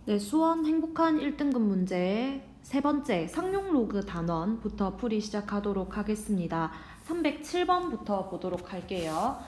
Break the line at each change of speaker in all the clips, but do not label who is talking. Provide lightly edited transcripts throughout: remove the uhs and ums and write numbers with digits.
네, 수원 행복한 1등급 문제 세 번째 상용 로그 단원부터 풀이 시작하도록 하겠습니다. 307번부터 보도록 할게요.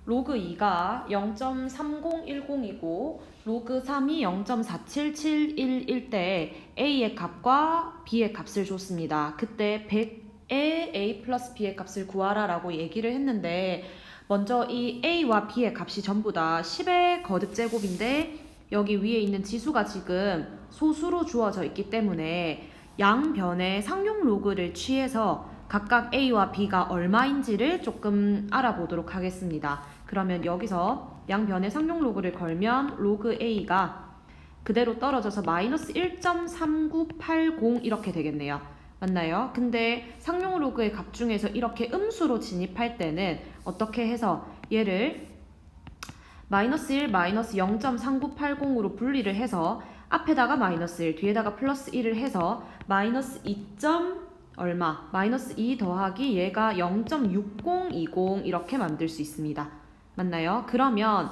로그 2가 0.3010이고 로그 3이 0.47711 때 A의 값과 B의 값을 줬습니다. 그때 100의 A 플러스 B의 값을 구하라 라고 얘기를 했는데 먼저 이 A와 B의 값이 전부 다 10의 거듭제곱인데 여기 위에 있는 지수가 지금 소수로 주어져 있기 때문에 양변의 상용 로그를 취해서 각각 A와 B가 얼마인지를 조금 알아보도록 하겠습니다. 그러면 여기서 양변의 상용 로그를 걸면 로그 A가 그대로 떨어져서 마이너스 1.3980 이렇게 되겠네요. 맞나요? 근데 상용 로그의 값 중에서 이렇게 음수로 진입할 때는 어떻게 해서 얘를 마이너스 1, 마이너스 0.3980으로 분리를 해서 앞에다가 마이너스 1, 뒤에다가 플러스 1을 해서 마이너스 2. 얼마? 마이너스 2 더하기 얘가 0.6020 이렇게 만들 수 있습니다. 맞나요? 그러면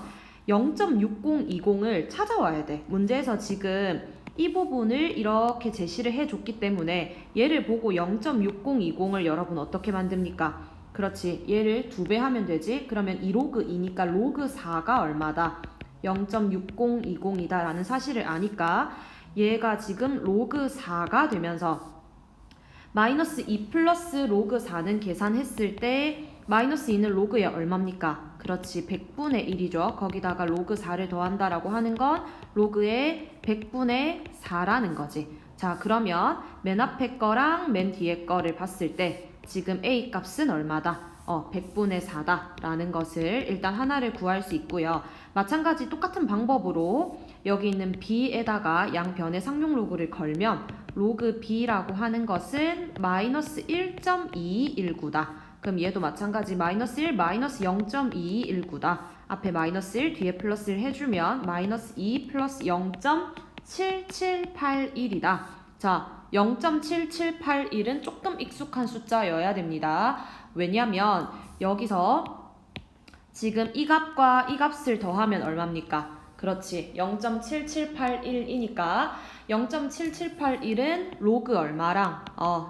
0.6020을 찾아와야 돼. 문제에서 지금 이 부분을 이렇게 제시를 해줬기 때문에 얘를 보고 0.6020을 여러분 어떻게 만듭니까? 그렇지. 얘를 2배 하면 되지. 그러면 2로그 2니까 로그 4가 얼마다? 0.6020이다 라는 사실을 아니까 얘가 지금 로그 4가 되면서 마이너스 2 플러스 로그 4는 계산했을 때 마이너스 2는 로그에 얼마입니까? 그렇지. 100분의 1이죠. 거기다가 로그 4를 더한다라고 하는 건 로그의 100분의 4라는 거지. 자, 그러면 맨 앞에 거랑 맨 뒤에 거를 봤을 때 지금 A 값은 얼마다? 100분의 4다 라는 것을 일단 하나를 구할 수 있고요. 마찬가지 똑같은 방법으로 여기 있는 B에다가 양변의 상용 로그를 걸면 로그 B라고 하는 것은 마이너스 1.2219다. 그럼 얘도 마찬가지 마이너스 1, 마이너스 0.2219다. 앞에 마이너스 1, 뒤에 플러스 1 해주면 마이너스 2 플러스 0.7781이다. 자, 0.7781은 조금 익숙한 숫자여야 됩니다. 왜냐면 여기서 지금 이 값과 이 값을 더하면 얼마입니까? 그렇지. 0.7781이니까 0.7781은 로그 얼마랑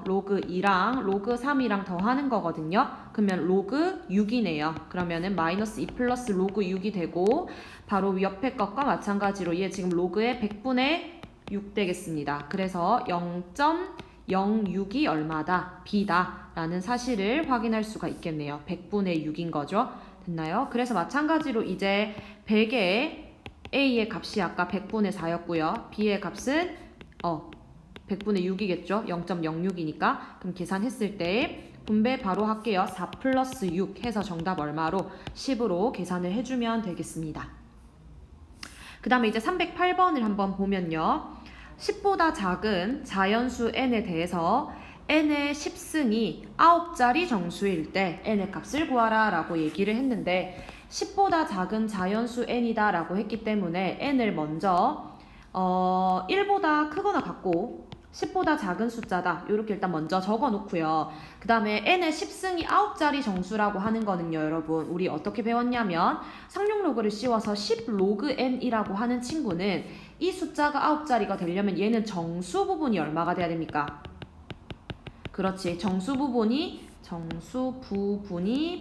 로그 2랑 로그 3이랑 더하는 거거든요. 그러면 로그 6이네요. 그러면은 마이너스 2 플러스 로그 6이 되고 바로 옆에 것과 마찬가지로 얘 지금 로그의 100분의 6 되겠습니다. 그래서 0.06이 얼마다? B다 라는 사실을 확인할 수가 있겠네요. 100분의 6인 거죠. 됐나요? 그래서 마찬가지로 이제 100의 A의 값이 아까 100분의 4였고요. B의 값은 100분의 6이겠죠. 0.06이니까. 그럼 계산했을 때 분배 바로 할게요. 4 플러스 6 해서 정답 얼마로? 10으로 계산을 해주면 되겠습니다. 그 다음에 이제 308번을 한번 보면요. 10보다 작은 자연수 n에 대해서 n의 10승이 9자리 정수일 때 n의 값을 구하라 라고 얘기를 했는데 10보다 작은 자연수 n이다 라고 했기 때문에 n을 먼저 1보다 크거나 같고 10보다 작은 숫자다. 이렇게 일단 먼저 적어 놓고요. 그 다음에 n의 10승이 9자리 정수라고 하는 거는요, 여러분. 우리 어떻게 배웠냐면 상용 로그를 씌워서 10 로그 n이라고 하는 친구는 이 숫자가 9자리가 되려면 얘는 정수 부분이 얼마가 돼야 됩니까? 그렇지. 정수 부분이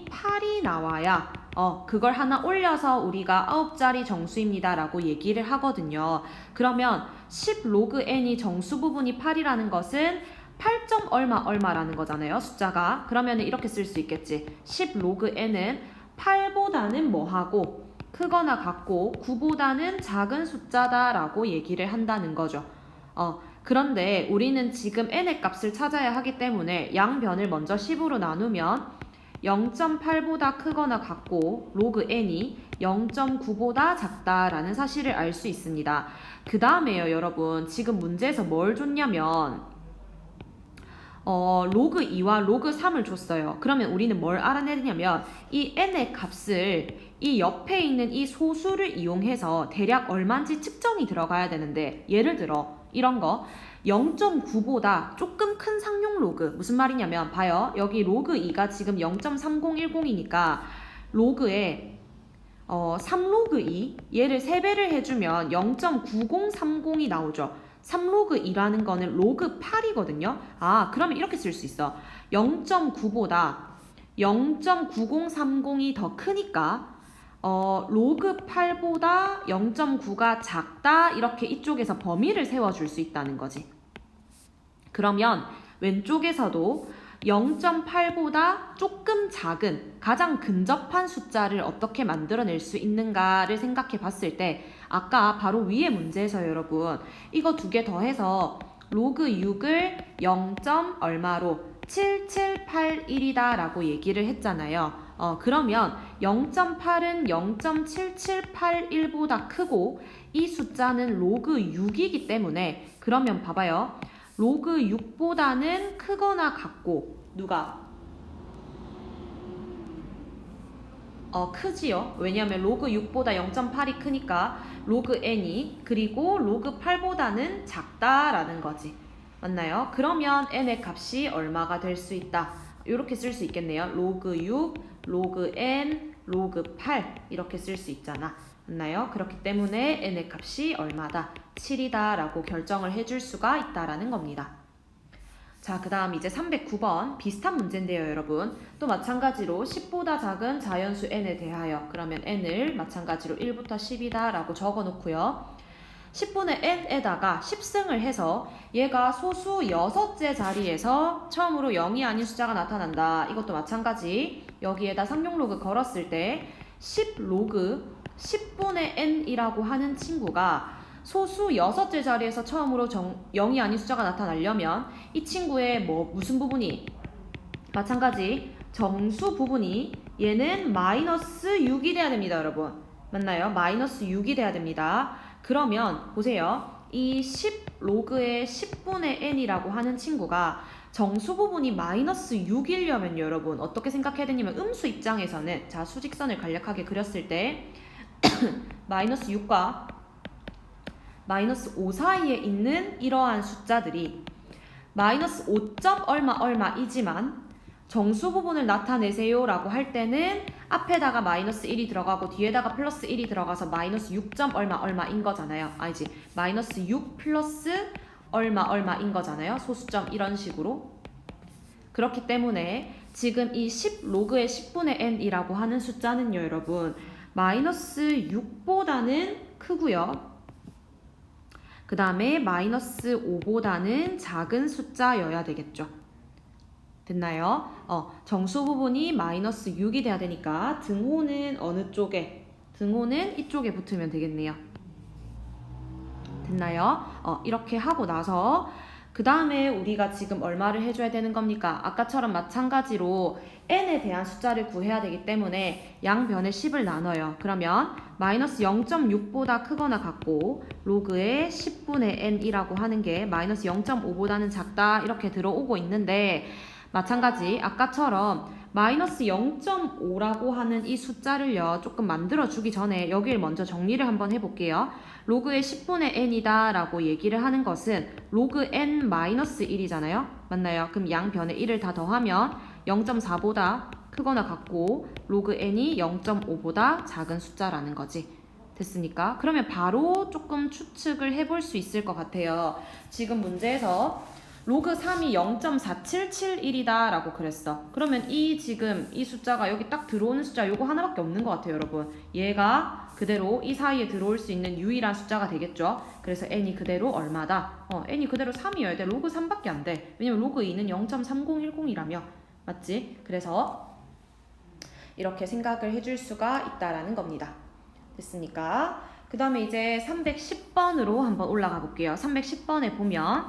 8이 나와야 그걸 하나 올려서 우리가 9자리 정수입니다 라고 얘기를 하거든요. 그러면 10 로그 n이 정수 부분이 8이라는 것은 8. 얼마라는 거잖아요. 숫자가. 그러면 이렇게 쓸 수 있겠지. 10 로그 n은 8보다는 뭐하고 크거나 같고 9보다는 작은 숫자다 라고 얘기를 한다는 거죠. 그런데 우리는 지금 n의 값을 찾아야 하기 때문에 양변을 먼저 10으로 나누면 0.8보다 크거나 같고 로그 n이 0.9보다 작다라는 사실을 알 수 있습니다. 그 다음에요, 여러분. 지금 문제에서 뭘 줬냐면 로그 2와 로그 3을 줬어요. 그러면 우리는 뭘 알아내냐면 이 n의 값을 이 옆에 있는 이 소수를 이용해서 대략 얼마인지 측정이 들어가야 되는데 예를 들어 이런 거 0.9보다 조금 큰 상용 로그 무슨 말이냐면 봐요. 여기 로그 2가 지금 0.3010이니까 로그에 3로그 2 얘를 3배를 해주면 0.9030이 나오죠. 3로그 2라는 거는 로그 8이거든요. 그러면 이렇게 쓸 수 있어. 0.9보다 0.9030이 더 크니까 로그 8보다 0.9가 작다 이렇게 이쪽에서 범위를 세워줄 수 있다는 거지. 그러면 왼쪽에서도 0.8보다 조금 작은 가장 근접한 숫자를 어떻게 만들어낼 수 있는가를 생각해 봤을 때 아까 바로 위에 문제에서 여러분 이거 두 개 더해서 로그 6을 0. 얼마로 7781이다 라고 얘기를 했잖아요. 그러면 0.8은 0.7781보다 크고 이 숫자는 로그 6이기 때문에 그러면 봐봐요. 로그 6보다는 크거나 같고 누가? 크지요. 왜냐하면 로그 6보다 0.8이 크니까 로그 n이 그리고 로그 8보다는 작다라는 거지. 맞나요? 그러면 n의 값이 얼마가 될 수 있다. 이렇게 쓸 수 있겠네요. 로그 6, 로그 n, 로그 8 이렇게 쓸 수 있잖아. 맞나요? 그렇기 때문에 n의 값이 얼마다? 7이다 라고 결정을 해줄 수가 있다라는 겁니다. 자, 그 다음 이제 309번 비슷한 문제인데요, 여러분. 또 마찬가지로 10보다 작은 자연수 n에 대하여 그러면 n을 마찬가지로 1부터 10이다 라고 적어 놓고요. 10분의 n에다가 10승을 해서 얘가 소수 6째 자리에서 처음으로 0이 아닌 숫자가 나타난다. 이것도 마찬가지. 여기에다 상용로그 걸었을 때 10로그 10분의 n이라고 하는 친구가 소수 6째 자리에서 처음으로 0이 아닌 숫자가 나타나려면 이 친구의 무슨 부분이 마찬가지 정수 부분이 얘는 마이너스 6이 돼야 됩니다, 여러분. 맞나요? 마이너스 6이 돼야 됩니다. 그러면 보세요. 이 10로그의 10분의 n이라고 하는 친구가 정수 부분이 마이너스 6이려면 여러분 어떻게 생각해야 되냐면 음수 입장에서는 자 수직선을 간략하게 그렸을 때 마이너스 6과 마이너스 5 사이에 있는 이러한 숫자들이 마이너스 5. 얼마이지만 정수 부분을 나타내세요 라고 할 때는 앞에다가 마이너스 1이 들어가고 뒤에다가 플러스 1이 들어가서 마이너스 6. 얼마인 거잖아요. 아니지. 마이너스 6 플러스 얼마인 거잖아요. 소수점 이런 식으로. 그렇기 때문에 지금 이 10로그의 10분의 n이라고 하는 숫자는요, 여러분. 마이너스 6보다는 크고요. 그 다음에 마이너스 5보다는 작은 숫자여야 되겠죠. 됐나요? 정수 부분이 마이너스 6이 돼야 되니까 등호는 어느 쪽에? 등호는 이쪽에 붙으면 되겠네요. 됐나요? 이렇게 하고 나서 그 다음에 우리가 지금 얼마를 해줘야 되는 겁니까? 아까처럼 마찬가지로 n에 대한 숫자를 구해야 되기 때문에 양변에 10을 나눠요. 그러면 마이너스 0.6보다 크거나 같고 로그의 10분의 n이라고 하는 게 마이너스 0.5보다는 작다 이렇게 들어오고 있는데 마찬가지 아까처럼 마이너스 0.5라고 하는 이 숫자를요 조금 만들어주기 전에 여기를 먼저 정리를 한번 해볼게요. 로그의 10분의 n이다 라고 얘기를 하는 것은 로그 n 마이너스 1이잖아요. 맞나요? 그럼 양변에 1을 다 더하면 0.4보다 크거나 같고 로그 n이 0.5보다 작은 숫자라는 거지. 됐습니까? 그러면 바로 조금 추측을 해볼 수 있을 것 같아요. 지금 문제에서 로그 3이 0.4771이다 라고 그랬어. 그러면 지금 이 숫자가 여기 딱 들어오는 숫자 요거 하나밖에 없는 것 같아요, 여러분. 얘가 그대로 이 사이에 들어올 수 있는 유일한 숫자가 되겠죠. 그래서 n이 그대로 얼마다? n이 그대로 3이어야 돼. 로그 3밖에 안 돼. 왜냐면 로그 2는 0.3010이라며. 맞지? 그래서 이렇게 생각을 해줄 수가 있다라는 겁니다. 됐습니까? 그 다음에 이제 310번으로 한번 올라가 볼게요. 310번에 보면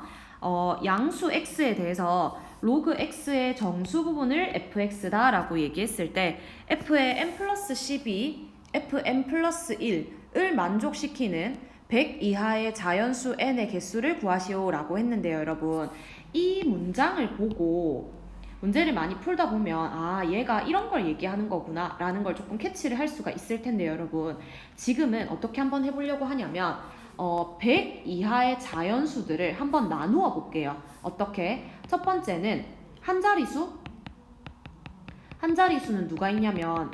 양수 x에 대해서 로그 x의 정수 부분을 fx다 라고 얘기했을 때 f의 n 플러스 10이 fn 플러스 1을 만족시키는 100 이하의 자연수 n의 개수를 구하시오 라고 했는데요, 여러분. 이 문장을 보고 문제를 많이 풀다 보면 얘가 이런 걸 얘기하는 거구나 라는 걸 조금 캐치를 할 수가 있을 텐데요, 여러분. 지금은 어떻게 한번 해보려고 하냐면 100 이하의 자연수들을 한번 나누어 볼게요. 어떻게? 첫 번째는 한 자리수는 누가 있냐면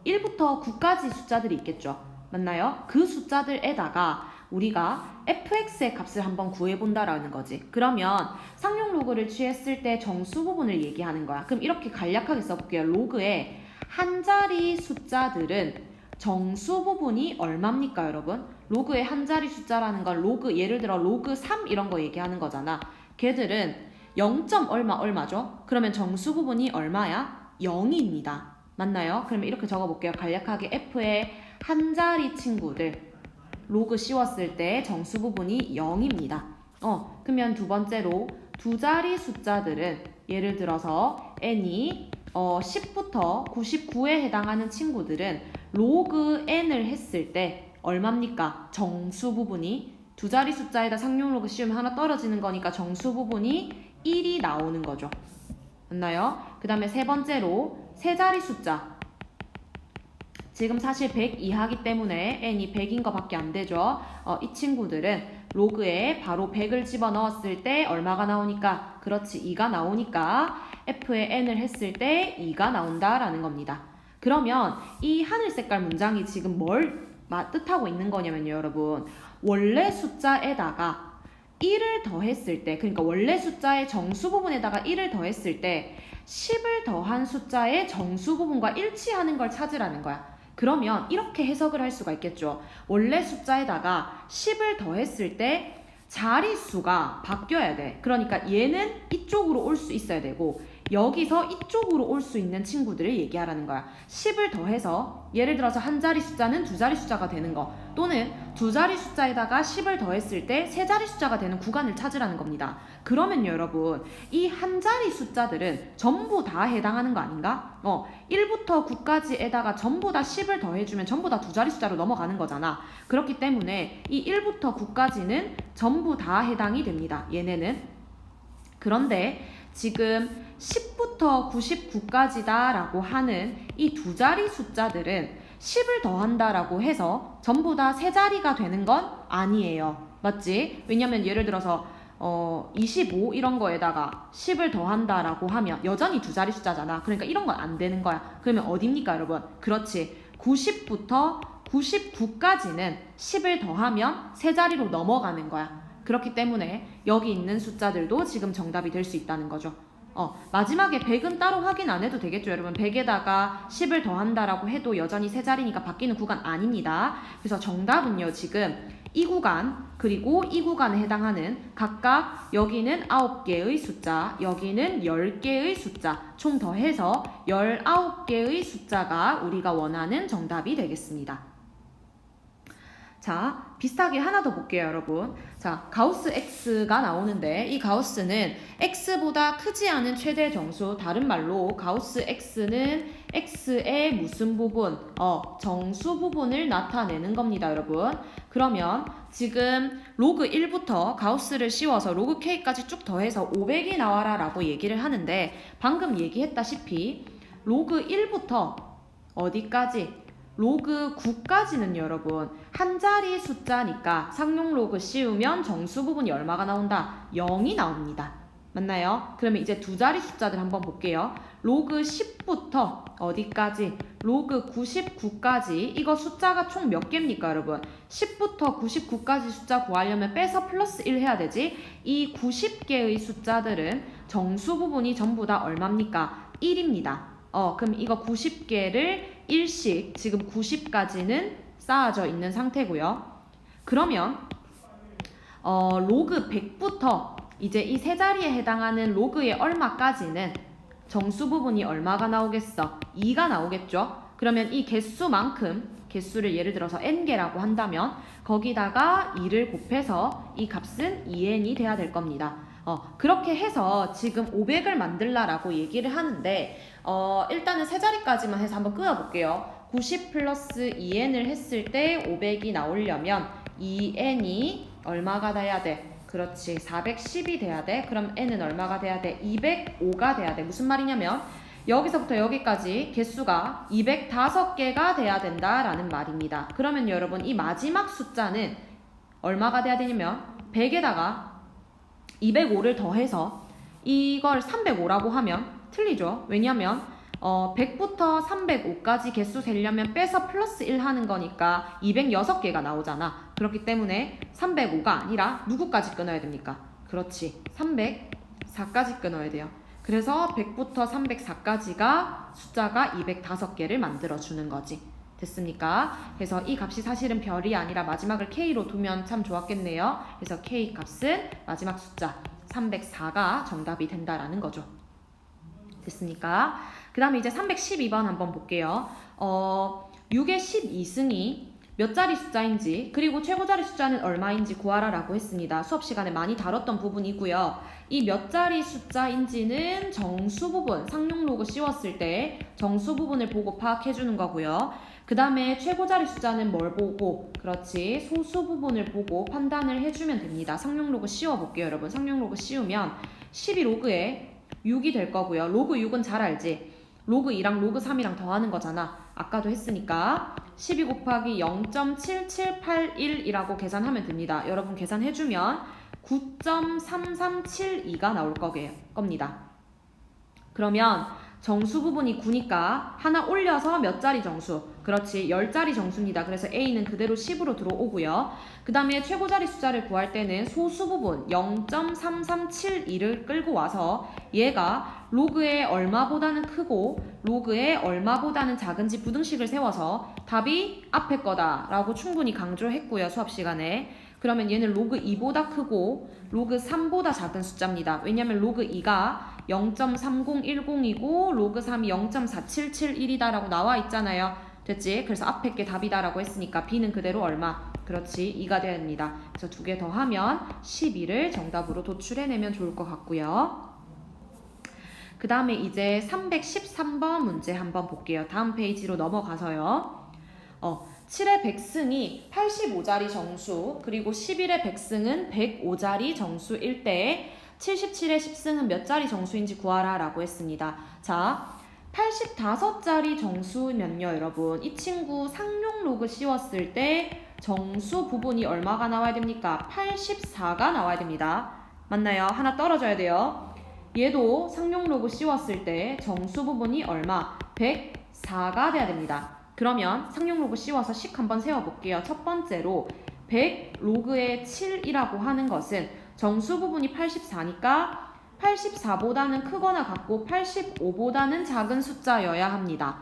1부터 9까지 숫자들이 있겠죠. 맞나요? 그 숫자들에다가 우리가 fx의 값을 한번 구해본다라는 거지. 그러면 상용 로그를 취했을 때 정수 부분을 얘기하는 거야. 그럼 이렇게 간략하게 써볼게요. 로그의 한 자리 숫자들은 정수 부분이 얼마입니까, 여러분? 로그의 한 자리 숫자라는 건 로그, 예를 들어 로그 3 이런 거 얘기하는 거잖아. 걔들은 0. 얼마죠? 그러면 정수 부분이 얼마야? 0입니다. 맞나요? 그러면 이렇게 적어볼게요. 간략하게 f의 한 자리 친구들 로그 씌웠을 때 정수 부분이 0입니다. 그러면 두 번째로 두 자리 숫자들은 예를 들어서 n이 10부터 99에 해당하는 친구들은 로그 n을 했을 때 얼마입니까? 정수 부분이 두 자리 숫자에다 상용 로그 씌우면 하나 떨어지는 거니까 정수 부분이 1이 나오는 거죠. 맞나요? 그 다음에 세 번째로 세 자리 숫자. 지금 사실 100 이하기 때문에 n이 100인 거밖에 안 되죠. 이 친구들은 로그에 바로 100을 집어넣었을 때 얼마가 나오니까? 그렇지, 2가 나오니까 f의 n을 했을 때 2가 나온다라는 겁니다. 그러면 이 하늘 색깔 문장이 지금 뭘 뜻하고 있는 거냐면요, 여러분. 원래 숫자에다가 1을 더했을 때, 그러니까 원래 숫자의 정수 부분에다가 1을 더했을 때 10을 더한 숫자의 정수 부분과 일치하는 걸 찾으라는 거야. 그러면 이렇게 해석을 할 수가 있겠죠. 원래 숫자에다가 10을 더했을 때 자릿수가 바뀌어야 돼. 그러니까 얘는 이쪽으로 올 수 있어야 되고 여기서 이쪽으로 올 수 있는 친구들을 얘기하라는 거야. 10을 더해서 예를 들어서 한 자리 숫자는 두 자리 숫자가 되는 거, 또는 두 자리 숫자에다가 10을 더했을 때 세 자리 숫자가 되는 구간을 찾으라는 겁니다. 그러면요, 여러분, 이 한 자리 숫자들은 전부 다 해당하는 거 아닌가? 1부터 9까지에다가 전부 다 10을 더해주면 전부 다 두 자리 숫자로 넘어가는 거잖아. 그렇기 때문에 이 1부터 9까지는 전부 다 해당이 됩니다. 얘네는. 그런데 지금 10부터 99까지다 라고 하는 이 두 자리 숫자들은 10을 더한다라고 해서 전부 다 세 자리가 되는 건 아니에요. 맞지? 왜냐면 예를 들어서 25 이런 거에다가 10을 더한다라고 하면 여전히 두 자리 숫자잖아. 그러니까 이런 건 안 되는 거야. 그러면 어딥니까, 여러분? 그렇지. 90부터 99까지는 10을 더하면 세 자리로 넘어가는 거야. 그렇기 때문에 여기 있는 숫자들도 지금 정답이 될 수 있다는 거죠. 마지막에 100은 따로 확인 안 해도 되겠죠, 여러분. 100에다가 10을 더한다라고 해도 여전히 세 자리니까 바뀌는 구간 아닙니다. 그래서 정답은요, 지금 이 구간 그리고 이 구간에 해당하는 각각 여기는 9개의 숫자, 여기는 10개의 숫자, 총 더해서 19개의 숫자가 우리가 원하는 정답이 되겠습니다. 자, 비슷하게 하나 더 볼게요, 여러분. 자, 가우스 X가 나오는데 이 가우스는 X보다 크지 않은 최대 정수, 다른 말로 가우스 X는 X의 무슨 부분? 정수 부분을 나타내는 겁니다, 여러분. 그러면 지금 로그 1부터 가우스를 씌워서 로그 K까지 쭉 더해서 500이 나와라 라고 얘기를 하는데 방금 얘기했다시피 로그 1부터 어디까지? 로그 9까지는 여러분 한 자리 숫자니까 상용 로그 씌우면 정수 부분이 얼마가 나온다? 0이 나옵니다. 맞나요? 그러면 이제 두 자리 숫자들 한번 볼게요. 로그 10부터 어디까지? 로그 99까지. 이거 숫자가 총 몇 개입니까, 여러분? 10부터 99까지 숫자 구하려면 빼서 플러스 1 해야 되지. 이 90개의 숫자들은 정수 부분이 전부 다 얼마입니까? 1입니다. 그럼 이거 90개를 1씩 지금 90까지는 쌓아져 있는 상태고요. 그러면 로그 100부터 이제 이 세 자리에 해당하는 로그의 얼마까지는 정수 부분이 얼마가 나오겠어? 2가 나오겠죠? 그러면 이 개수만큼, 개수를 예를 들어서 n개라고 한다면 거기다가 2를 곱해서 이 값은 2n이 돼야 될 겁니다. 그렇게 해서 지금 500을 만들라라고 얘기를 하는데 일단은 세 자리까지만 해서 한번 끊어볼게요. 90 플러스 2n을 했을 때 500이 나오려면 2n이 얼마가 돼야 돼? 그렇지, 410이 돼야 돼. 그럼 n은 얼마가 돼야 돼? 205가 돼야 돼. 무슨 말이냐면 여기서부터 여기까지 개수가 205개가 돼야 된다라는 말입니다. 그러면 여러분 이 마지막 숫자는 얼마가 돼야 되냐면 100에다가 205를 더해서 이걸 305라고 하면 틀리죠. 왜냐면 100부터 305까지 개수 세려면 빼서 플러스 1 하는 거니까 206개가 나오잖아. 그렇기 때문에 305가 아니라 누구까지 끊어야 됩니까? 그렇지. 304까지 끊어야 돼요. 그래서 100부터 304까지가 숫자가 205개를 만들어주는 거지. 됐습니까? 그래서 이 값이 사실은 별이 아니라 마지막을 K로 두면 참 좋았겠네요. 그래서 K 값은 마지막 숫자 304가 정답이 된다라는 거죠. 됐습니까? 그 다음에 이제 312번 한번 볼게요. 6의 12승이 몇 자리 숫자인지 그리고 최고자리 숫자는 얼마인지 구하라 라고 했습니다. 수업 시간에 많이 다뤘던 부분이고요. 이 몇 자리 숫자인지는 정수 부분, 상용 로그 씌웠을 때 정수 부분을 보고 파악해 주는 거고요. 그 다음에 최고자리 숫자는 뭘 보고, 그렇지, 소수 부분을 보고 판단을 해주면 됩니다. 상용 로그 씌워볼게요, 여러분. 상용 로그 씌우면 12로그에 6이 될 거고요. 로그 6은 잘 알지? 로그 2랑 로그 3이랑 더하는 거잖아. 아까도 했으니까 12 곱하기 0.7781이라고 계산하면 됩니다. 여러분 계산해주면 9.3372가 나올 겁니다. 그러면 정수 부분이 9니까 하나 올려서 몇 자리 정수? 그렇지, 10자리 정수입니다. 그래서 A는 그대로 10으로 들어오고요. 그 다음에 최고자리 숫자를 구할 때는 소수 부분 0.3372를 끌고 와서 얘가 로그의 얼마보다는 크고 로그의 얼마보다는 작은지 부등식을 세워서 답이 앞에 거다라고 충분히 강조했고요. 수업 시간에. 그러면 얘는 로그 2보다 크고 로그 3보다 작은 숫자입니다. 왜냐면 로그 2가 0.3010이고 로그 3이 0.4771이다 라고 나와 있잖아요. 됐지? 그래서 앞에 게 답이다 라고 했으니까 B는 그대로 얼마? 그렇지, 2가 됩니다. 그래서 두 개 더하면 12를 정답으로 도출해내면 좋을 것 같고요. 그 다음에 이제 313번 문제 한번 볼게요. 다음 페이지로 넘어가서요. 7의 100승이 85자리 정수, 그리고 11의 100승은 105자리 정수일 때 77의 10승은 몇 자리 정수인지 구하라 라고 했습니다. 자, 85자리 정수면요, 여러분. 이 친구 상용 로그 씌웠을 때 정수 부분이 얼마가 나와야 됩니까? 84가 나와야 됩니다. 맞나요? 하나 떨어져야 돼요. 얘도 상용 로그 씌웠을 때 정수 부분이 얼마? 104가 돼야 됩니다. 그러면 상용 로그 씌워서 식 한번 세워볼게요. 첫 번째로 100 로그의 7이라고 하는 것은 정수 부분이 84니까 84보다는 크거나 같고 85보다는 작은 숫자여야 합니다.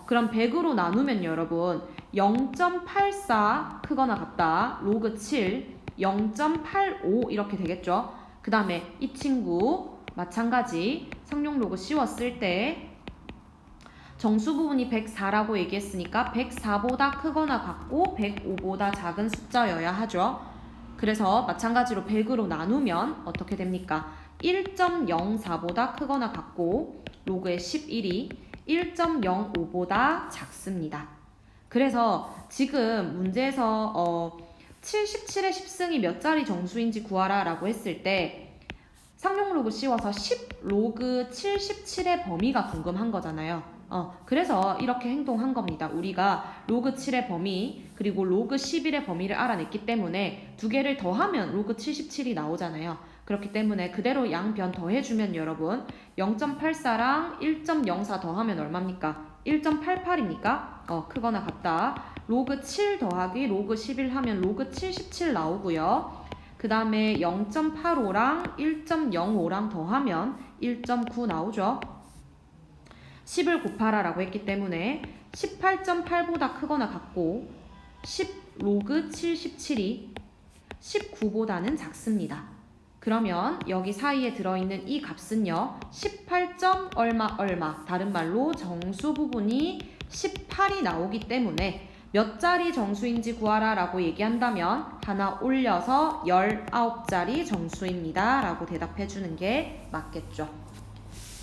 그럼 100으로 나누면 여러분 0.84 크거나 같다. 로그 7, 0.85 이렇게 되겠죠. 그 다음에 이 친구 마찬가지 상용 로그 씌웠을 때 정수 부분이 104라고 얘기했으니까 104보다 크거나 같고 105보다 작은 숫자여야 하죠. 그래서 마찬가지로 100으로 나누면 어떻게 됩니까? 1.04보다 크거나 같고 로그의 11이 1.05보다 작습니다. 그래서 지금 문제에서 77의 10승이 몇 자리 정수인지 구하라 라고 했을 때 상용 로그 씌워서 10 로그 77의 범위가 궁금한 거잖아요. 그래서 이렇게 행동한 겁니다. 우리가 로그 7의 범위 그리고 로그 11의 범위를 알아냈기 때문에 두 개를 더하면 로그 77이 나오잖아요. 그렇기 때문에 그대로 양변 더해주면 여러분 0.84랑 1.04 더하면 얼마입니까? 1.88입니까? 크거나 같다. 로그 7 더하기 로그 11 하면 로그 77 나오고요. 그 다음에 0.85랑 1.05랑 더하면 1.9 나오죠. 10을 곱하라 라고 했기 때문에 18.8보다 크거나 같고 10 로그 77이 19보다는 작습니다. 그러면 여기 사이에 들어있는 이 값은요 18. 얼마 다른 말로 정수 부분이 18이 나오기 때문에 몇 자리 정수인지 구하라 라고 얘기한다면 하나 올려서 19자리 정수입니다 라고 대답해 주는 게 맞겠죠.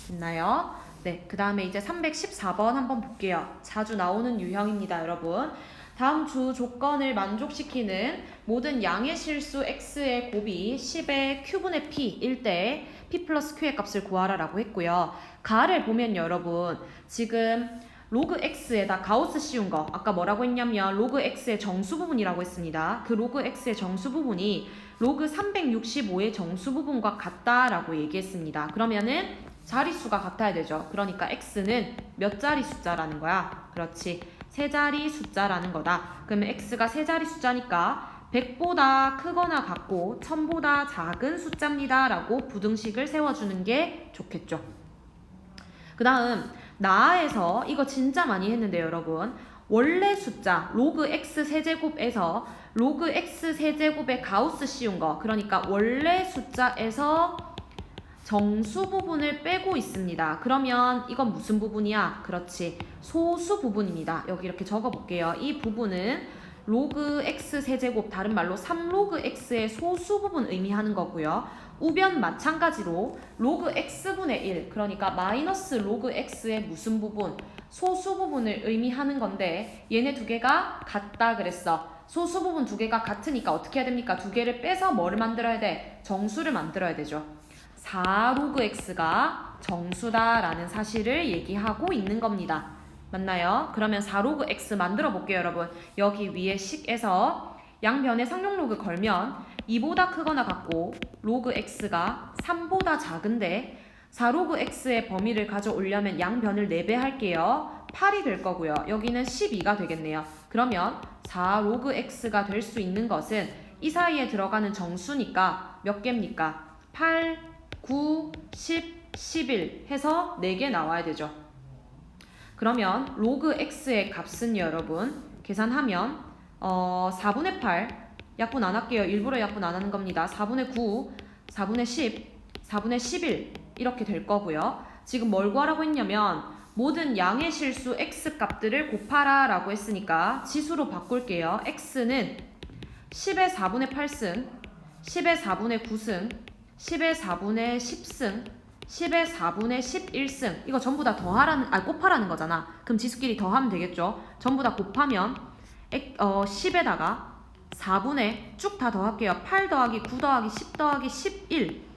됐나요? 네, 그 다음에 이제 314번 한번 볼게요. 자주 나오는 유형입니다, 여러분. 다음 주 조건을 만족시키는 모든 양의 실수 x의 곱이 10의 q분의 p일 때 p 플러스 q의 값을 구하라 라고 했고요. 가를 보면 여러분 지금 로그 x에다 가우스 씌운 거 아까 뭐라고 했냐면 로그 x의 정수 부분이라고 했습니다. 그 로그 x의 정수 부분이 로그 365의 정수 부분과 같다라고 얘기했습니다. 그러면은 자릿수가 같아야 되죠. 그러니까 x는 몇 자리 숫자라는 거야? 그렇지. 세 자리 숫자라는 거다. 그러면 x가 세 자리 숫자니까 100보다 크거나 같고 1000보다 작은 숫자입니다 라고 부등식을 세워주는 게 좋겠죠. 그 다음 나에서 이거 진짜 많이 했는데요 여러분. 원래 숫자 로그 x 세제곱에서 로그 x 세제곱의 가우스 씌운 거, 그러니까 원래 숫자에서 정수 부분을 빼고 있습니다. 그러면 이건 무슨 부분이야? 그렇지, 소수 부분입니다. 여기 이렇게 적어볼게요. 이 부분은 로그 x 세제곱, 다른 말로 3로그 x의 소수 부분 의미하는 거고요. 우변 마찬가지로 로그 x분의 1, 그러니까 마이너스 로그 x의 무슨 부분? 소수 부분을 의미하는 건데 얘네 두 개가 같다 그랬어. 소수 부분 두 개가 같으니까 어떻게 해야 됩니까? 두 개를 빼서 뭐를 만들어야 돼? 정수를 만들어야 되죠. 4로그 x가 정수다라는 사실을 얘기하고 있는 겁니다. 맞나요? 그러면 4로그 x 만들어 볼게요 여러분. 여기 위에 식에서 양변에 상용로그 걸면 2보다 크거나 같고 로그 x가 3보다 작은데 4로그 x의 범위를 가져오려면 양변을 4배 할게요. 8이 될 거고요. 여기는 12가 되겠네요. 그러면 4로그 x가 될 수 있는 것은 이 사이에 들어가는 정수니까 몇 개입니까? 8, 9, 10, 11 해서 4개 나와야 되죠. 그러면 로그 x의 값은 여러분 계산하면 4분의 8 약분 안 할게요. 일부러 약분 안 하는 겁니다. 4분의 9, 4분의 10, 4분의 11 이렇게 될 거고요. 지금 뭘 구하라고 했냐면 모든 양의 실수 x 값들을 곱하라 라고 했으니까 지수로 바꿀게요. x는 10의 4분의 8승, 10의 4분의 9승, 10의 4분의 10승, 10의 4분의 11승, 이거 전부 다 곱하라는 거잖아. 그럼 지수끼리 더하면 되겠죠. 전부 다 곱하면 10에다가 4분의 쭉 다 더할게요. 8 더하기 9 더하기 10 더하기 11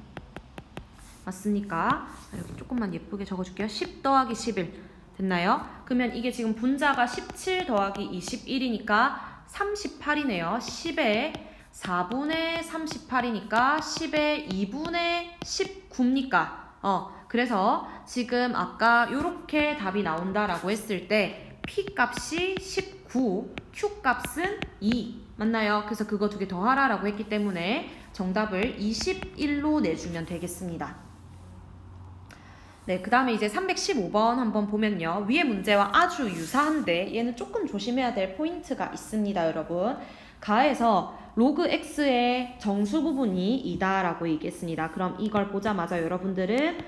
맞습니까? 여기 조금만 예쁘게 적어줄게요. 10 더하기 11 됐나요? 그러면 이게 지금 분자가 17 더하기 21이니까 38이네요. 10의 4분의 38이니까 10의 2분의 19입니까? 그래서 지금 아까 요렇게 답이 나온다라고 했을 때 P 값이 19, Q 값은 2 맞나요? 그래서 그거 두 개 더하라 라고 했기 때문에 정답을 21로 내주면 되겠습니다. 네, 그 다음에 이제 315번 한번 보면요. 위의 문제와 아주 유사한데 얘는 조금 조심해야 될 포인트가 있습니다, 여러분. 가에서 로그 x의 정수 부분이 이다라고 얘기했습니다. 그럼 이걸 보자마자 여러분들은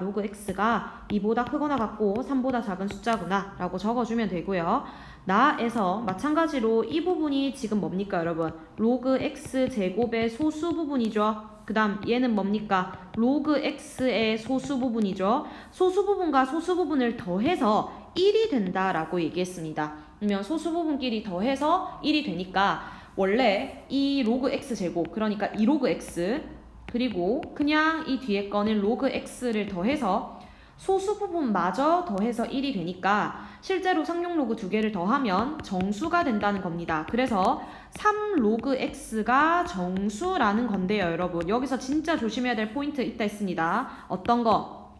로그 x가 2보다 크거나 같고 3보다 작은 숫자구나 라고 적어주면 되고요. 나에서 마찬가지로 이 부분이 지금 뭡니까 여러분? 로그 x 제곱의 소수 부분이죠. 그 다음 얘는 뭡니까? 로그 x의 소수 부분이죠. 소수 부분과 소수 부분을 더해서 1이 된다라고 얘기했습니다. 그러면 소수 부분끼리 더해서 1이 되니까 원래 이 로그 x 제곱, 그러니까 2로그 x 그리고 그냥 이 뒤에 거는 로그 x를 더해서 소수 부분마저 더해서 1이 되니까 실제로 상용로그 두 개를 더하면 정수가 된다는 겁니다. 그래서 3로그 x가 정수라는 건데요, 여러분. 여기서 진짜 조심해야 될 포인트 있다 했습니다. 어떤 거?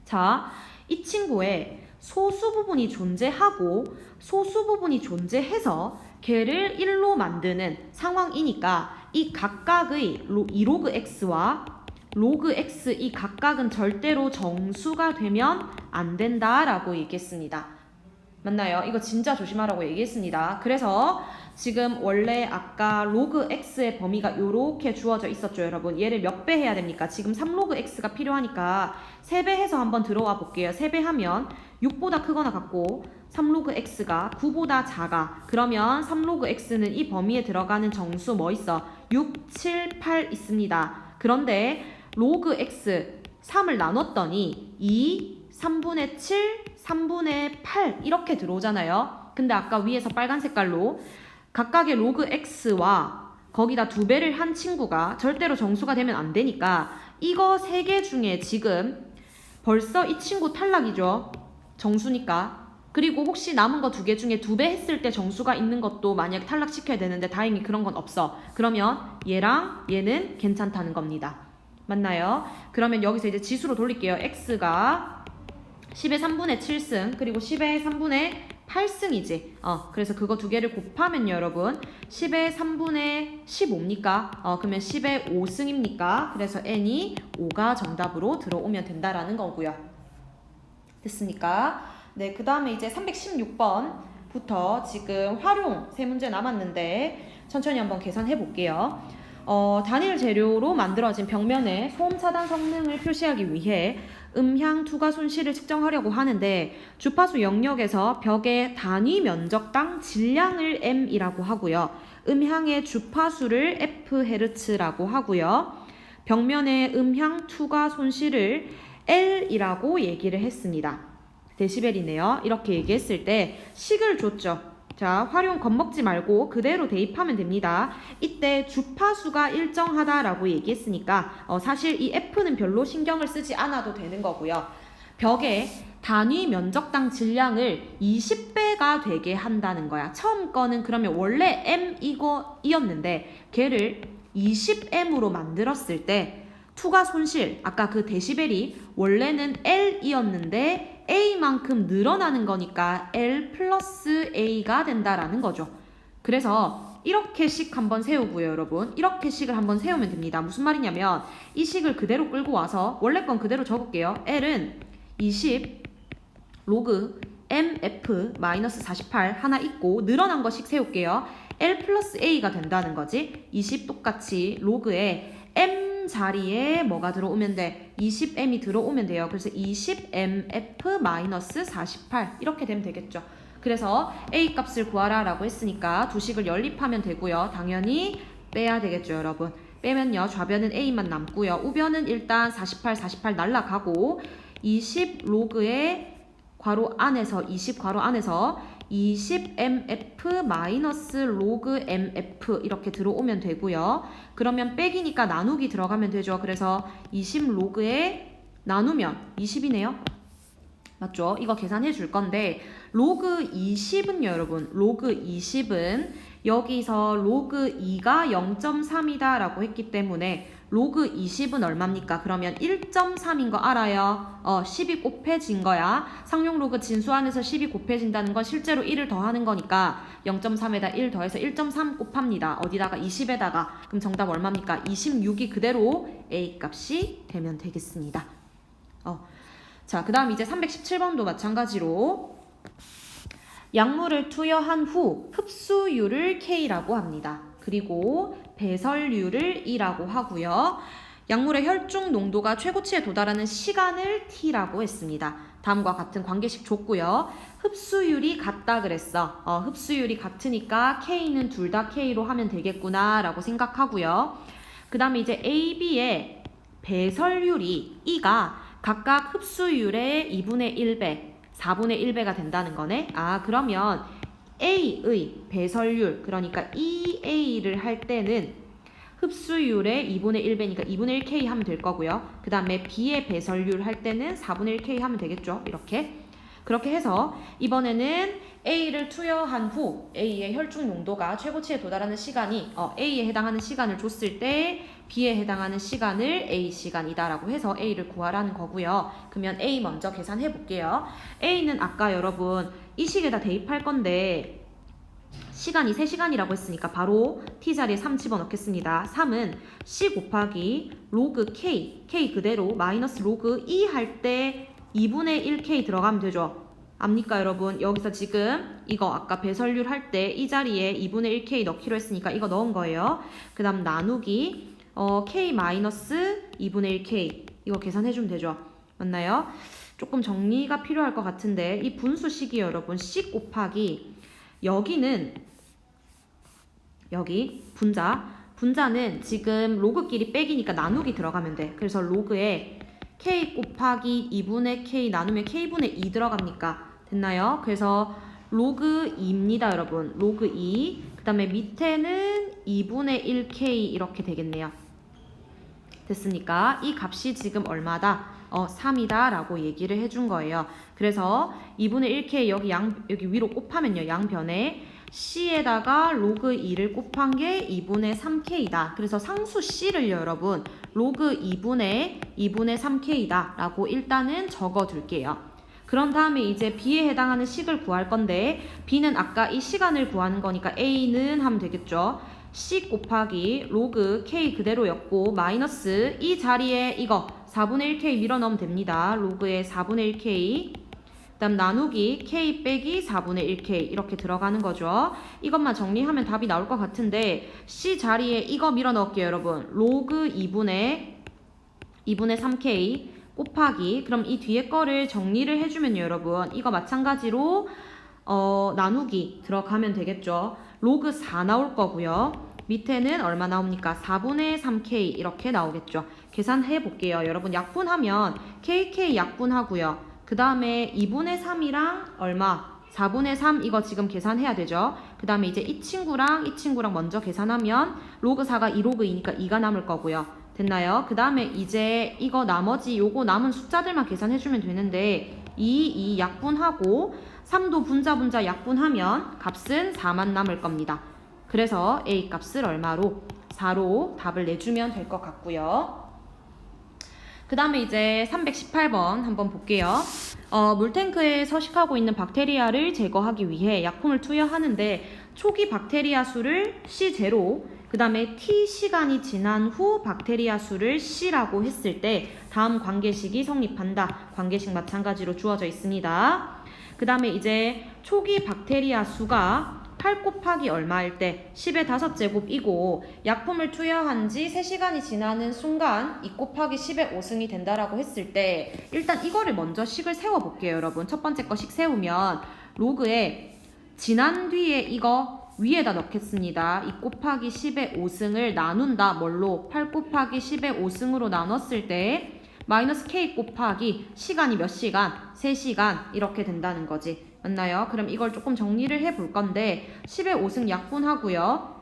자, 이 친구의 소수 부분이 존재하고 소수 부분이 존재해서 걔를 1로 만드는 상황이니까 이 각각의 2로그 x와 로그 x 이 각각은 절대로 정수가 되면 안 된다라고 얘기했습니다. 맞나요? 이거 진짜 조심하라고 얘기했습니다. 그래서 지금 원래 아까 로그 x의 범위가 요렇게 주어져 있었죠, 여러분. 얘를 몇 배 해야 됩니까? 지금 3로그 x가 필요하니까 3배 해서 한번 들어와 볼게요. 3배 하면 6보다 크거나 같고 3로그 x가 9보다 작아. 그러면 3로그 x는 이 범위에 들어가는 정수 뭐 있어? 6, 7, 8 있습니다. 그런데 로그 x 3을 나눴더니 2, 3분의 7, 3분의 8 이렇게 들어오잖아요. 근데 아까 위에서 빨간 색깔로 각각의 로그 x와 거기다 2배를 한 친구가 절대로 정수가 되면 안 되니까 이거 3개 중에 지금 벌써 이 친구 탈락이죠. 정수니까. 그리고 혹시 남은 거 2개 중에 2배 했을 때 정수가 있는 것도 만약 탈락시켜야 되는데 다행히 그런 건 없어. 그러면 얘랑 얘는 괜찮다는 겁니다. 맞나요? 그러면 여기서 이제 지수로 돌릴게요. x가 10의 3분의 7승 그리고 10의 3분의 8승이지. 그래서 그거 두 개를 곱하면 여러분 10의 3분의 15입니까? 그러면 10의 5승입니까? 그래서 n이 5가 정답으로 들어오면 된다라는 거고요. 됐습니까? 네, 그 다음에 이제 316번부터 지금 활용 세 문제 남았는데 천천히 한번 계산해 볼게요. 단일 재료로 만들어진 벽면의 소음 차단 성능을 표시하기 위해 음향 투과 손실을 측정하려고 하는데 주파수 영역에서 벽의 단위 면적당 질량을 M이라고 하고요. 음향의 주파수를 F헤르츠라고 하고요. 벽면의 음향 투과 손실을 L이라고 얘기를 했습니다. 데시벨이네요. 이렇게 얘기했을 때 식을 줬죠. 자, 활용 겁먹지 말고 그대로 대입하면 됩니다. 이때 주파수가 일정하다라고 얘기했으니까 사실 이 F는 별로 신경을 쓰지 않아도 되는 거고요. 벽의 단위 면적당 질량을 20배가 되게 한다는 거야. 처음 거는 그러면 원래 M 이었는데 걔를 20M으로 만들었을 때 투과 손실, 아까 그 데시벨이 원래는 L이었는데 A만큼 늘어나는 거니까 L 플러스 A가 된다라는 거죠. 그래서 이렇게 식 한번 세우고요, 여러분. 이렇게 식을 한번 세우면 됩니다. 무슨 말이냐면 이 식을 그대로 끌고 와서 원래 건 그대로 적을게요. L은 20 로그 MF-48 하나 있고 늘어난 거씩 세울게요. L 플러스 A가 된다는 거지. 20 똑같이 로그에 M 자리에 뭐가 들어오면 돼? 20m이 들어오면 돼요. 그래서 20mf-48 이렇게 되면 되겠죠. 그래서 A 값을 구하라 라고 했으니까 두 식을 연립하면 되고요. 당연히 빼야 되겠죠, 여러분. 빼면요, 좌변은 A만 남고요. 우변은 일단 48 날라가고 20 로그의 괄호 안에서 20 괄호 안에서 20mf 마이너스 로그 mf 이렇게 들어오면 되고요. 그러면 빼기니까 나누기 들어가면 되죠. 그래서 20 로그에 나누면 20이네요. 맞죠? 이거 계산해 줄 건데 로그 20은요, 여러분. 로그 20은 여기서 로그 2가 0.3이다 라고 했기 때문에 로그 20은 얼마입니까? 그러면 1.3인 거 알아요? 10이 곱해진 거야. 상용 로그 진수 안에서 10이 곱해진다는 건 실제로 1을 더하는 거니까 0.3에다 1 더해서 1.3 곱합니다. 어디다가 20에다가. 그럼 정답 얼마입니까? 26이 그대로 A 값이 되면 되겠습니다. 자, 그 다음 이제 317번도 마찬가지로 약물을 투여한 후 흡수율을 K라고 합니다. 그리고 배설률을 E라고 하고요. 약물의 혈중 농도가 최고치에 도달하는 시간을 T라고 했습니다. 다음과 같은 관계식 줬고요. 흡수율이 같다 그랬어. 흡수율이 같으니까 K는 둘 다 K로 하면 되겠구나 라고 생각하고요. 그 다음에 이제 A, B의 배설률이 E가 각각 흡수율의 2분의 1배, 4분의 1배가 된다는 거네. 그러면 A의 배설률, 그러니까 EA를 할 때는 흡수율의 2분의 1배니까 2분의 1K 하면 될 거고요. 그 다음에 B의 배설률 할 때는 4분의 1K 하면 되겠죠. 이렇게. 그렇게 해서 이번에는 A를 투여한 후 A의 혈중 농도가 최고치에 도달하는 시간이 A에 해당하는 시간을 줬을 때 B에 해당하는 시간을 A 시간이다라고 해서 A를 구하라는 거고요. 그러면 A 먼저 계산해 볼게요. A는 아까 여러분 이 식에다 대입할 건데 시간이 3시간이라고 했으니까 바로 T자리에 3 집어넣겠습니다. 3은 C 곱하기 로그 K, K 그대로 마이너스 로그 E 할 때 2분의 1K 들어가면 되죠. 압니까 여러분? 여기서 지금 이거 아까 배설률 할 때 이 자리에 2분의 1K 넣기로 했으니까 이거 넣은 거예요. 그 다음 나누기 K 마이너스 2분의 1K 이거 계산해주면 되죠. 맞나요? 조금 정리가 필요할 것 같은데 이 분수식이 여러분 C 곱하기 여기는 여기 분자는 지금 로그끼리 빼기니까 나누기 들어가면 돼. 그래서 로그에 K 곱하기 2분의 K 나누면 K분의 2 들어갑니까? 됐나요? 그래서 로그 2입니다, 여러분. 로그 2. 그 다음에 밑에는 2분의 1K 이렇게 되겠네요. 됐습니까? 이 값이 지금 얼마다? 3이다 라고 얘기를 해준 거예요. 그래서 2분의 1K 여기 위로 곱하면요. 양변에 C에다가 로그 2를 곱한 게 2분의 3K다. 그래서 상수 C를 여러분 로그 2분의 3K다 라고 일단은 적어둘게요. 그런 다음에 이제 B에 해당하는 식을 구할 건데 B는 아까 이 시간을 구하는 거니까 A는 하면 되겠죠. C 곱하기 로그 K 그대로였고 마이너스 이 자리에 이거 4분의 1K 밀어넣으면 됩니다. 로그의 4분의 1K 그 다음 나누기 K 빼기 4분의 1K 이렇게 들어가는 거죠. 이것만 정리하면 답이 나올 것 같은데 C 자리에 이거 밀어넣을게요 여러분. 로그 2분의 3K 곱하기 그럼 이 뒤에 거를 정리를 해주면요 여러분 이거 마찬가지로 나누기 들어가면 되겠죠. 로그 4 나올 거고요. 밑에는 얼마 나옵니까? 4분의 3K 이렇게 나오겠죠. 계산해 볼게요. 여러분 약분하면 KK 약분하고요. 그 다음에 2분의 3이랑 얼마? 4분의 3 이거 지금 계산해야 되죠. 그 다음에 이제 이 친구랑 먼저 계산하면 로그 4가 2로그 2니까 2가 남을 거고요. 됐나요? 그 다음에 이제 이거 나머지 요거 남은 숫자들만 계산해주면 되는데 2 약분하고 3도 분자 약분하면 값은 4만 남을 겁니다. 그래서 A 값을 얼마로? 4로 답을 내주면 될 것 같고요. 그 다음에 이제 318번 한번 볼게요. 물탱크에 서식하고 있는 박테리아를 제거하기 위해 약품을 투여하는데 초기 박테리아 수를 C0, 그 다음에 T 시간이 지난 후 박테리아 수를 C라고 했을 때 다음 관계식이 성립한다. 관계식 마찬가지로 주어져 있습니다. 그 다음에 이제 초기 박테리아 수가 8 곱하기 얼마일 때 10의 5제곱이고 약품을 투여한 지 3시간이 지나는 순간 2 곱하기 10의 5승이 된다라고 했을 때 일단 이거를 먼저 식을 세워볼게요 여러분. 첫 번째 거 식 세우면 로그에 지난 뒤에 이거 위에다 넣겠습니다. 2 곱하기 10의 5승을 나눈다. 뭘로? 8 곱하기 10의 5승으로 나눴을 때 마이너스 K 곱하기 시간이 몇 시간? 3시간 이렇게 된다는 거지. 맞나요? 그럼 이걸 조금 정리를 해볼 건데 10의 5승 약분하고요.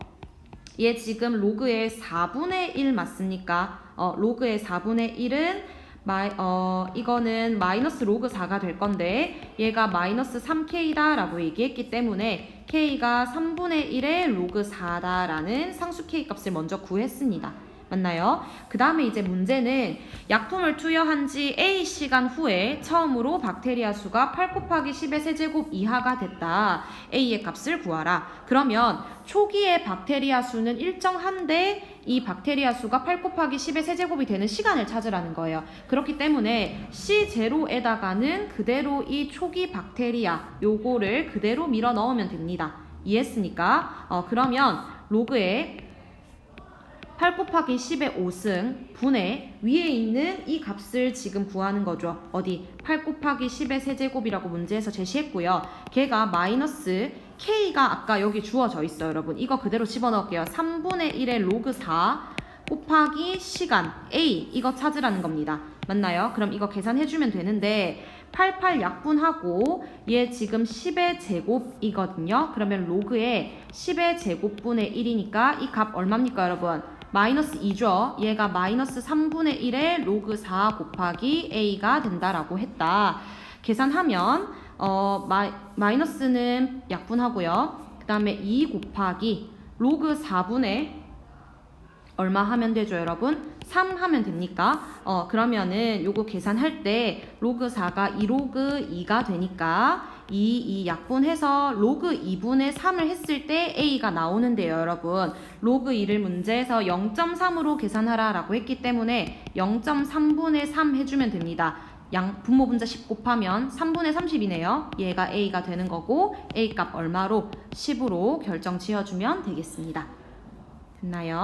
얘 지금 로그의 4분의 1 맞습니까? 로그의 4분의 1은 이거는 마이너스 로그 4가 될 건데 얘가 마이너스 3K다 라고 얘기했기 때문에 K가 3분의 1의 로그 4다 라는 상수 K 값을 먼저 구했습니다. 맞나요? 그 다음에 이제 문제는 약품을 투여한 지 A 시간 후에 처음으로 박테리아 수가 8 곱하기 10의 세제곱 이하가 됐다. A의 값을 구하라. 그러면 초기의 박테리아 수는 일정한데 이 박테리아 수가 8 곱하기 10의 세제곱이 되는 시간을 찾으라는 거예요. 그렇기 때문에 C0에다가는 그대로 이 초기 박테리아 요거를 그대로 밀어 넣으면 됩니다. 이해했습니까? 그러면 로그에 8 곱하기 10의 5승 분의 위에 있는 이 값을 지금 구하는 거죠. 어디? 8 곱하기 10의 세제곱이라고 문제에서 제시했고요. 걔가 마이너스 K가 아까 여기 주어져 있어요. 여러분 이거 그대로 집어넣을게요. 3분의 1의 로그 4 곱하기 시간 A 이거 찾으라는 겁니다. 맞나요? 그럼 이거 계산해주면 되는데 88 약분하고 얘 지금 10의 제곱이거든요. 그러면 로그에 10의 제곱분의 1이니까 이 값 얼마입니까 여러분? 마이너스 2죠. 얘가 마이너스 3분의 1의 로그 4 곱하기 A가 된다라고 했다. 계산하면 마이너스는 약분하고요. 그 다음에 2 곱하기 로그 4분의 얼마 하면 되죠 여러분? 3 하면 됩니까? 그러면은 요거 계산할 때 로그 4가 2로그 2가 되니까 2 약분해서 로그 2분의 3을 했을 때 A가 나오는데요 여러분. 로그 2를 문제에서 0.3으로 계산하라 라고 했기 때문에 0.3분의 3 해주면 됩니다. 분모 분자 10 곱하면 3분의 30이네요. 얘가 A가 되는 거고 A 값 얼마로? 10으로 결정 지어주면 되겠습니다. 됐나요?